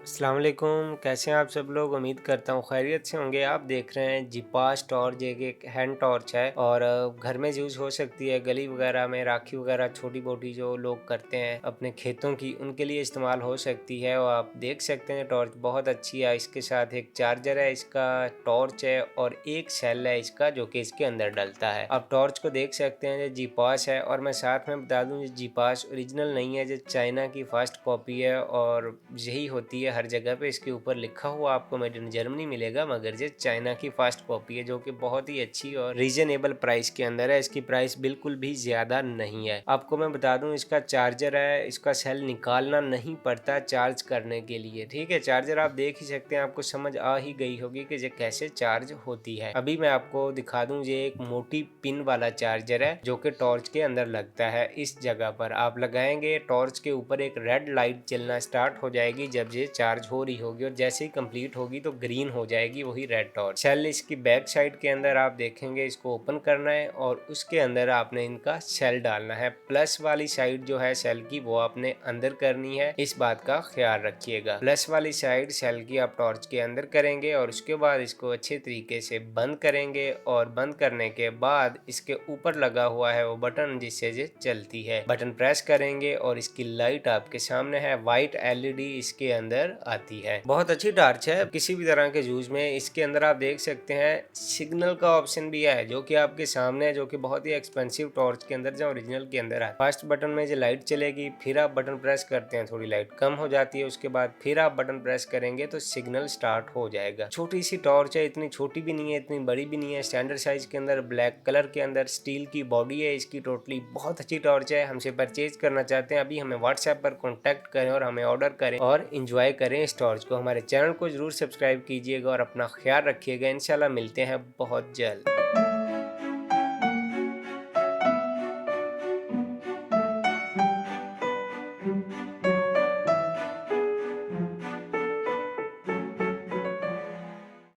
अस्सलाम वालेकुम, कैसे हैं आप सब लोग। उम्मीद करता हूँ खैरियत से होंगे। आप देख रहे हैं जीपास टॉर्च, एक हैंड टॉर्च है और घर में यूज़ हो सकती है। गली वगैरह में राखी वगैरह छोटी मोटी जो लोग करते हैं अपने खेतों की, उनके लिए इस्तेमाल हो सकती है। और आप देख सकते हैं टॉर्च बहुत अच्छी है। इसके साथ एक चार्जर है, इसका टॉर्च है और एक सेल है इसका जो कि इसके अंदर डलता है। आप टॉर्च को देख सकते हैं, ये जीपास है। और मैं साथ में बता दूं, ये जीपास ओरिजिनल नहीं है, जो चाइना की फास्ट कॉपी है और यही होती है हर जगह पे। इसके ऊपर लिखा हुआ आपको मेड इन जर्मनी मिलेगा, मगर ये चाइना की फास्ट कॉपी है जो कि बहुत ही अच्छी और रीजनेबल प्राइस के अंदर है। इसकी प्राइस बिल्कुल भी ज्यादा नहीं है। आपको मैं बता दूं, इसका चार्जर है, इसका सेल निकालना नहीं पड़ता चार्ज करने के लिए। ठीक है, चार्जर आप देख ही सकते हैं, आपको समझ आ ही गई होगी कि ये कैसे चार्ज होती है। अभी मैं आपको दिखा दूं, ये एक मोटी पिन वाला चार्जर है जो कि टॉर्च के अंदर लगता है। इस जगह पर आप लगाएंगे, टॉर्च के ऊपर एक रेड लाइट जलना स्टार्ट हो जाएगी जब ये चार्ज हो रही होगी, और जैसे ही कंप्लीट होगी तो ग्रीन हो जाएगी वही रेड टॉर्च। सेल इसकी बैक साइड के अंदर आप देखेंगे, इसको ओपन करना है और उसके अंदर आपने इनका सेल डालना है। प्लस वाली साइड जो है सेल की, वो आपने अंदर करनी है, इस बात का ख्याल रखिएगा। प्लस वाली साइड सेल की आप टॉर्च के अंदर करेंगे और उसके बाद इसको अच्छे तरीके से बंद करेंगे। और बंद करने के बाद इसके ऊपर लगा हुआ है वो बटन जिससे ये चलती है, बटन प्रेस करेंगे और इसकी लाइट आपके सामने है, व्हाइट एलईडी इसके अंदर आती है। बहुत अच्छी टॉर्च है किसी भी तरह के यूज में। इसके अंदर आप देख सकते हैं सिग्नल का ऑप्शन भी है जो कि आपके सामने है, जो कि बहुत ही एक्सपेंसिव टॉर्च के अंदर जो ओरिजिनल के अंदर है। फर्स्ट बटन में जो लाइट चलेगी, फिर आप बटन प्रेस करते हैं, थोड़ी लाइट कम हो जाती है, उसके बाद फिर आप बटन प्रेस करेंगे तो सिग्नल स्टार्ट हो जाएगा। छोटी सी टॉर्च है, इतनी छोटी भी नहीं है, इतनी बड़ी भी नहीं है, स्टैंडर्ड साइज के अंदर, ब्लैक कलर के अंदर, स्टील की बॉडी है इसकी। टोटली बहुत अच्छी टॉर्च है। हमसे परचेज करना चाहते हैं अभी हमें व्हाट्सएप पर कॉन्टैक्ट करें और हमें ऑर्डर करें और इंजॉय करें इस टॉर्च को। हमारे चैनल को जरूर सब्सक्राइब कीजिएगा और अपना ख्याल रखिएगा। इंशाल्लाह मिलते हैं बहुत जल्द।